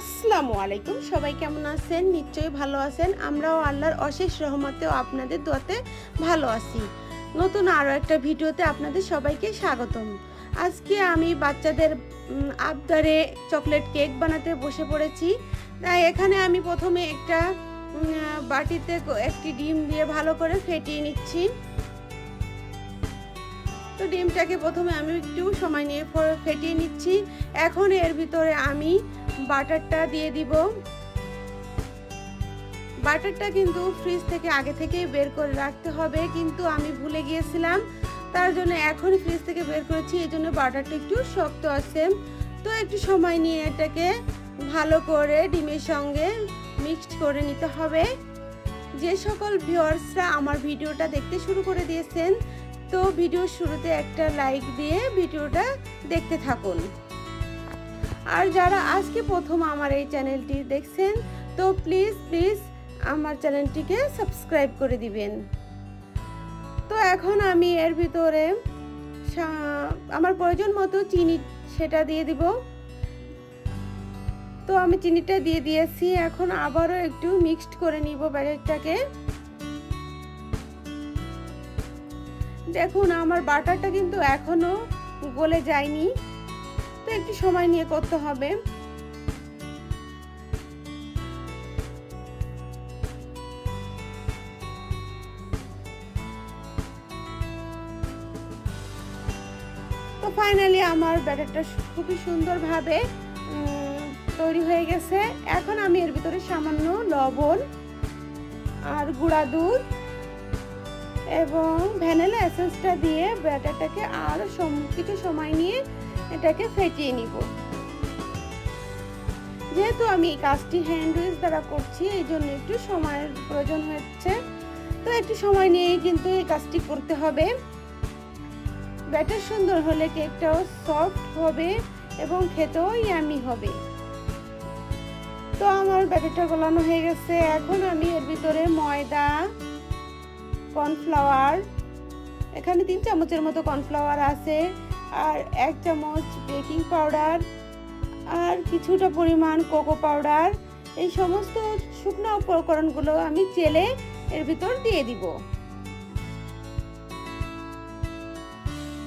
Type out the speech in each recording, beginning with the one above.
আসসালামু আলাইকুম। সবাই কেমন আছেন? নিশ্চয়ই ভালো আছেন। আমরাও আল্লাহর অশেষ রহমতে ও আপনাদের দোয়াতে ভালো আছি। নতুন আরও একটা ভিডিওতে আপনাদের সবাইকে স্বাগতম। আজকে আমি বাচ্চাদের আবদারে চকলেট কেক বানাতে বসে পড়েছি। তাই এখানে আমি প্রথমে একটা বাটিতে একটি ডিম দিয়ে ভালো করে ফেটিয়ে নিচ্ছি। তো ডিমটাকে প্রথমে আমি একটু সময় নিয়ে ফেটিয়ে নিচ্ছি। এখন এর ভিতরে আমি বাটারটা দিয়ে দিব। বাটারটা কিন্তু ফ্রিজ থেকে আগে থেকেই বের করে রাখতে হবে, কিন্তু আমি ভুলে গিয়েছিলাম, তার জন্য এখনই ফ্রিজ থেকে বের করেছি। এই জন্য বাটারটা একটু শক্ত আছে। তো একটু সময় নিয়ে এটাকে ভালো করে ডিমের সঙ্গে মিক্সড করে নিতে হবে। যে সকল ভিউয়ার্সরা আমার ভিডিওটা দেখতে শুরু করে দিয়েছেন, তো ভিডিওর শুরুতে একটা লাইক দিয়ে ভিডিওটা দেখতে থাকুন। আর যারা আজকে প্রথম আমার এই চ্যানেলটি দেখছেন, তো প্লিজ আমার চ্যানেলটিকে সাবস্ক্রাইব করে দিবেন। তো এখন আমি এর ভিতরে আমার প্রয়োজন মতো চিনি সেটা দিয়ে দিব। তো আমি চিনিটা দিয়ে দিয়েছি। এখন আবারও একটু মিক্সড করে নিব ব্যাটারটাকে। দেখুন আমার বাটারটা কিন্তু এখনো গলে যায়নি, তো একটু সময় নিয়ে করতে হবে। তো ফাইনালি আমার ব্যাটারটা খুবই সুন্দরভাবে তৈরি হয়ে গেছে। এখন আমি এর ভিতরে সামান্য লবণ আর গুঁড়া দুধ এবং ভ্যানিলা এসেন্সটা দিয়ে ব্যাটারটাকে আরো কিছু সময় নিয়ে এটাকে ফেটিয়ে নিব। যেহেতু আমি এই কাজটি হ্যান্ড উইচ দ্বারা করছি, এই জন্য একটু সময়ের প্রয়োজন হচ্ছে। তো একটু সময় নিয়েই কিন্তু এই কাজটি করতে হবে। ব্যাটার সুন্দর হলে কেকটাও সফট হবে এবং খেতেও ইয়ামি হবে। তো আমার ব্যাটারটা গলানো হয়ে গেছে। এখন আমি এর ভিতরে ময়দা, কর্নফ্লাওয়ার, এখানে 3 চামচের মতো কর্নফ্লাওয়ার আছে, আর 1 চামচ বেকিং পাউডার আর কিছুটা পরিমাণ কোকো পাউডার, এই সমস্ত শুকনো উপকরণগুলো আমি চেলে এর ভিতর দিয়ে দিব।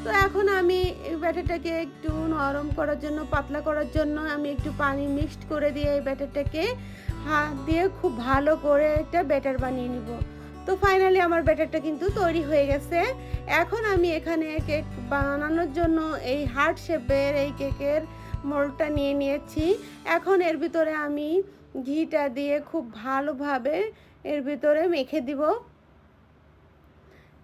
তো এখন আমি এই ব্যাটারটাকে একটু নরম করার জন্য, পাতলা করার জন্য আমি একটু পানি মিক্সড করে দিয়ে এই ব্যাটারটাকে হাত দিয়ে খুব ভালো করে একটা ব্যাটার বানিয়ে নিব। তো ফাইনালি আমার ব্যাটারটা কিন্তু তৈরি হয়ে গেছে। এখন আমি এখানে কেক বানানোর জন্য এই হার্ট শেপের এই কেকের মোল্ডটা নিয়ে নিয়েছি। এখন এর ভিতরে আমি ঘিটা দিয়ে খুব ভালোভাবে এর ভিতরে মেখে দিব।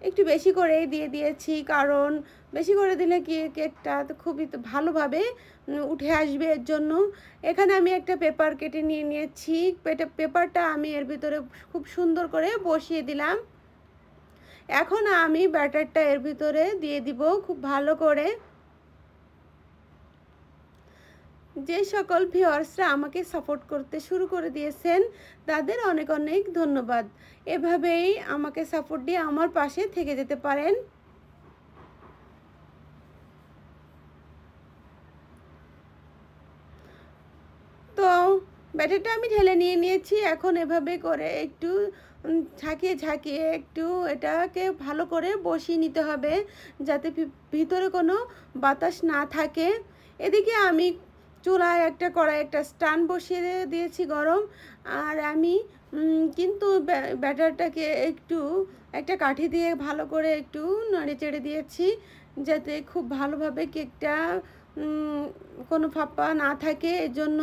একটু বেশি করেই দিয়ে দিয়েছি, কারণ বেশি করে দিলে কি কেকটা খুবই ভালোভাবে উঠে আসবে, এর জন্য। এখানে আমি একটা পেপার কেটে নিয়ে নিয়েছি। পেপারটা আমি এর ভিতরে খুব সুন্দর করে বসিয়ে দিলাম। এখন আমি ব্যাটারটা এর ভিতরে দিয়ে দিব খুব ভালো করে। যে সকল ভিউয়ার্সরা আমাকে সাপোর্ট করতে শুরু করে দিয়েছেন, তাদের অনেক অনেক ধন্যবাদ। এভাবেই আমাকে সাপোর্ট দিয়ে আমার পাশে থেকে যেতে পারেন। তো ব্যাটারটা আমি ঢেলে নিয়ে নিয়েছি। এখন এভাবে করে একটু ঝাঁকিয়ে একটু এটাকে ভালো করে বসিয়ে নিতে হবে, যাতে ভিতরে কোনো বাতাস না থাকে। এদিকে আমি চুলায় একটা কড়াই, একটা স্ট্যান্ড বসিয়ে দিয়েছি গরম। আর আমি কিন্তু ব্যাটারটাকে একটু একটা কাঠি দিয়ে ভালো করে একটু নেড়ে চেড়ে দিয়েছি, যাতে খুব ভালোভাবে কেকটা কোনো ফাঁপা না থাকে, এর জন্য।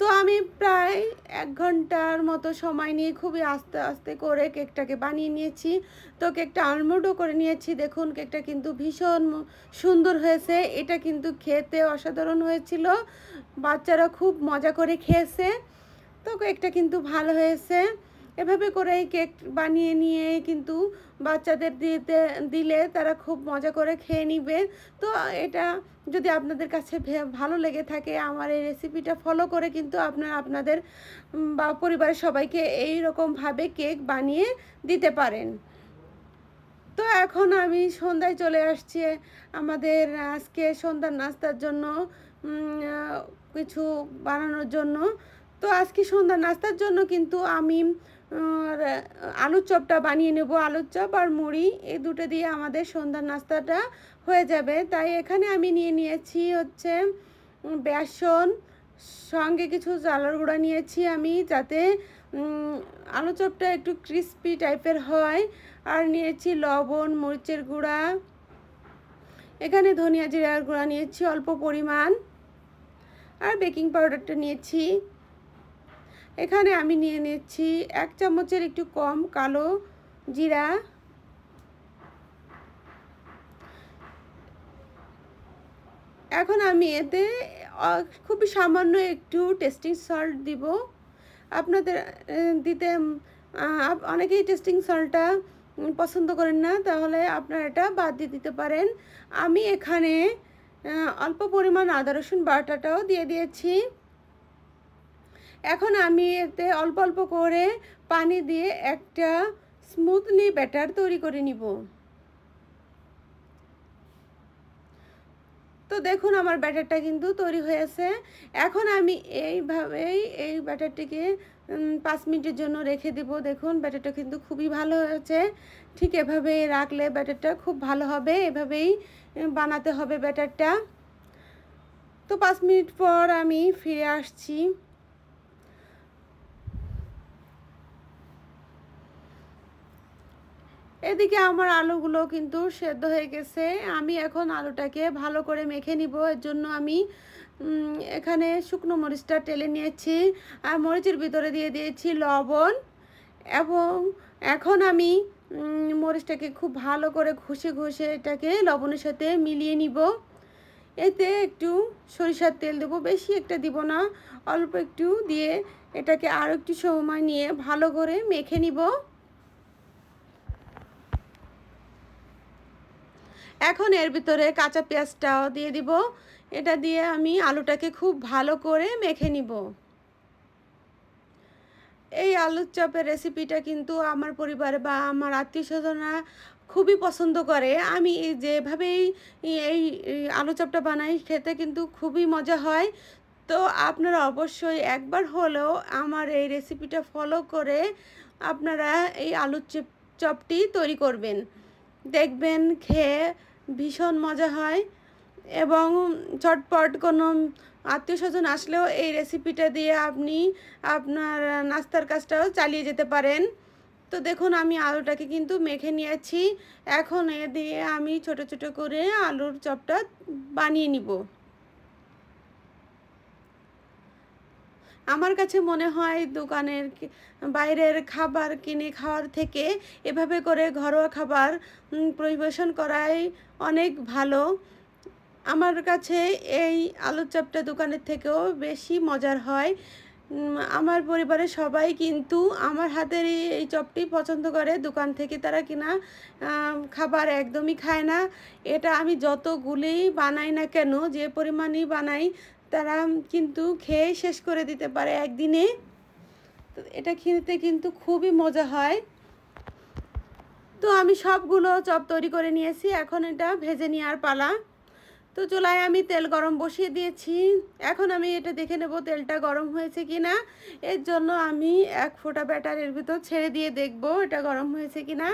তো আমি প্রায় 1 ঘন্টার মতো সময় নিয়ে খুবই আস্তে আস্তে করে কেকটাকে বানিয়ে নিয়েছি। তো কেকটা আলমন্ডও করে নিয়েছি। দেখুন কেকটা কিন্তু ভীষণ সুন্দর হয়েছে। এটা কিন্তু খেতে অসাধারণ হয়েছিল। বাচ্চারা খুব মজা করে খেয়েছে। তো কেকটা কিন্তু ভালো হয়েছে। এভাবে করে কেক বানিয়ে নিয়ে কিন্তু বাচ্চাদের দিলে তারা খুব মজা করে খেয়ে নিবে। তো এটা যদি আপনাদের কাছে ভালো লেগে থাকে, আমার এই রেসিপিটা ফলো করে কিন্তু আপনারা আপনাদের বা পরিবারের সবাইকে এই রকমভাবে কেক বানিয়ে দিতে পারেন। তো এখন আমি সন্ধ্যায় চলে আসছি। আমাদের আজকে সন্ধ্যার নাস্তার জন্য কিছু বানানোর জন্য। তো আজকে সন্ধ্যার নাস্তার জন্য কিন্তু আমি আলুর চপটা বানিয়ে নেব। আলুর চপ আর মুড়ি এই দুটো দিয়ে আমাদের সন্ধ্যার নাস্তাটা হয়ে যাবে। তাই এখানে আমি নিয়ে নিয়েছি হচ্ছে বেসন, সঙ্গে কিছু চালের গুঁড়া নিয়েছি আমি, যাতে আলু চপটা একটু ক্রিস্পি টাইপের হয়। আর নিয়েছি লবণ, মরিচের গুঁড়া, এখানে ধনিয়া জিরার গুঁড়া নিয়েছি অল্প পরিমাণ, আর বেকিং পাউডারটা নিয়েছি। এখানে আমি নিয়ে নিচ্ছি 1 চামচের একটু কম কালো জিরা। এখন আমি এতে খুবই সামান্য একটু টেস্টিং সল্ট দিব। আপনাদের দিতে অনেকেই টেস্টিং সল্টটা পছন্দ করেন না, তাহলে আপনারা এটা বাদ দিয়ে দিতে পারেন। আমি এখানে অল্প পরিমাণ আদা রসুন বাটাটাও দিয়ে দিয়েছি। এখন আমি এতে অল্প অল্প করে পানি দিয়ে একটা স্মুথলি ব্যাটার তৈরি করে নিব। তো দেখুন আমার ব্যাটারটা কিন্তু তৈরি হয়েছে। এখন আমি এইভাবেই এই ব্যাটারটিকে 5 মিনিটের জন্য রেখে দেব। দেখুন ব্যাটারটা কিন্তু খুবই ভালো হয়েছে। ঠিক এভাবেই রাখলে ব্যাটারটা খুব ভালো হবে। এভাবেই বানাতে হবে ব্যাটারটা। তো 5 মিনিট পর আমি ফিরে আসছি। এদিকে আমার আলুগুলো কিন্তু সেদ্ধ হয়ে গেছে। আমি এখন আলুটাকে ভালো করে মেখে নিব। এর জন্য আমি এখানে শুকনো মরিচটা টেলে নিয়েছি, আর মরিচের ভিতরে দিয়ে দিয়েছি লবণ। এবং এখন আমি মরিচটাকে খুব ভালো করে ঘষে ঘষে এটাকে লবণের সাথে মিলিয়ে নিব। এতে একটু সরিষার তেল দেবো, বেশি একটা দিব না, অল্প একটু দিয়ে এটাকে আরও একটু সময় নিয়ে ভালো করে মেখে নিব। এখন এর ভিতরে কাঁচা পেঁয়াজটাও দিয়ে দিব। এটা দিয়ে আমি আলুটাকে খুব ভালো করে মেখে নিব। এই আলুর চপের রেসিপিটা কিন্তু আমার পরিবার বা আমার আত্মীয়স্বজনরা খুবই পছন্দ করে। আমি যেভাবেই এই আলু চপটা বানাই খেতে কিন্তু খুবই মজা হয়। তো আপনারা অবশ্যই একবার হলেও আমার এই রেসিপিটা ফলো করে আপনারা এই আলুর চপটি তৈরি করবেন। দেখবেন খেয়ে ভীষণ মজা হয়। এবং ঝটপট কোনো আত্মীয়স্বজন আসলেও এই রেসিপিটা দিয়ে আপনি আপনার নাস্তার কাজটাও চালিয়ে যেতে পারেন। তো দেখুন আমি আলুটাকে কিন্তু মেখে নিয়েছি। এখন এ দিয়ে আমি ছোট ছোট করে আলুর চপটা বানিয়ে নিব। আমার কাছে মনে হয় দোকানের বাইরের খাবার কিনে খাওয়ার থেকে এভাবে করে ঘরোয়া খাবার পরিবেশন করাই অনেক ভালো। আমার কাছে এই আলুর চপটা দোকানের থেকেও বেশি মজার হয়। আমার পরিবারের সবাই কিন্তু আমার হাতের এই চপটি পছন্দ করে। দোকান থেকে তারা কিনা খাবার একদমই খায় না। এটা আমি যতগুলি বানাই না কেন, যে পরিমাণই বানাই, তারা কিন্তু খেয়ে শেষ করে দিতে পারে একদিনে। তো এটা খেতে কিন্তু খুবই মজা হয়। তো আমি সবগুলো চপ তৈরি করে নিয়েছি। এখন এটা ভেজে নেওয়ার পালা। তো চুলায় আমি তেল গরম বসিয়ে দিয়েছি। এখন আমি এটা দেখে নেব তেলটা গরম হয়েছে কি না। এর জন্য আমি 1 ফোঁটা ব্যাটার এর ভিতর ছেড়ে দিয়ে দেখব এটা গরম হয়েছে কি না।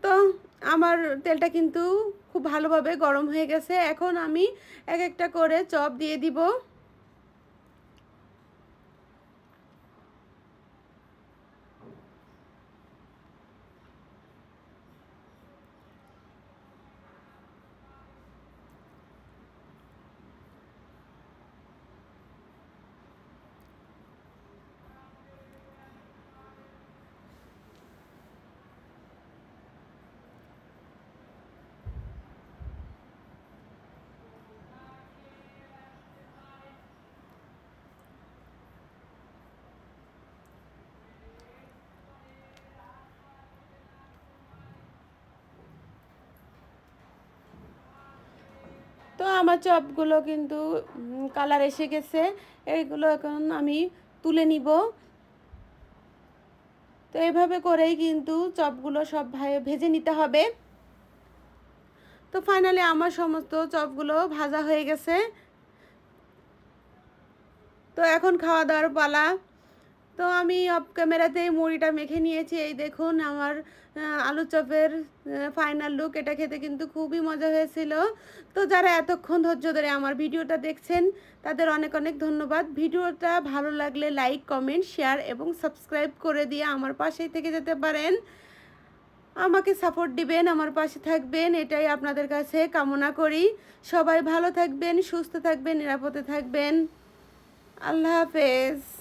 তো আমার তেলটা কিন্তু খুব ভালোভাবে গরম হয়ে গেছে। এখন আমি এক একটা করে চপ দিয়ে দিব। তো আমার চপগুলো কিন্তু কালার এসে গেছে। এইগুলো এখন আমি তুলে নিব। তো এইভাবে করেই কিন্তু চপগুলো সব ভেজে নিতে হবে। তো ফাইনালি আমার সমস্ত চপগুলো ভাজা হয়ে গেছে। তো এখন খাওয়া দাওয়ার পালা। তো আমি অফ ক্যামেরাতেই মুড়িটা মেখে নিয়েছি। এই দেখুন আমার আলু চপের ফাইনাল লুক। এটা খেতে কিন্তু খুবই মজা হয়েছিল। তো যারা এতক্ষণ ধৈর্য ধরে আমার ভিডিওটা দেখছেন তাদের অনেক অনেক ধন্যবাদ। ভিডিওটা ভালো লাগলে লাইক, কমেন্ট, শেয়ার এবং সাবস্ক্রাইব করে দিয়ে আমার পাশেই থেকে যেতে পারেন। আমাকে সাপোর্ট দিবেন, আমার পাশে থাকবেন, এটাই আপনাদের কাছে কামনা করি। সবাই ভালো থাকবেন, সুস্থ থাকবেন, নিরাপদে থাকবেন। আল্লাহ হাফেজ।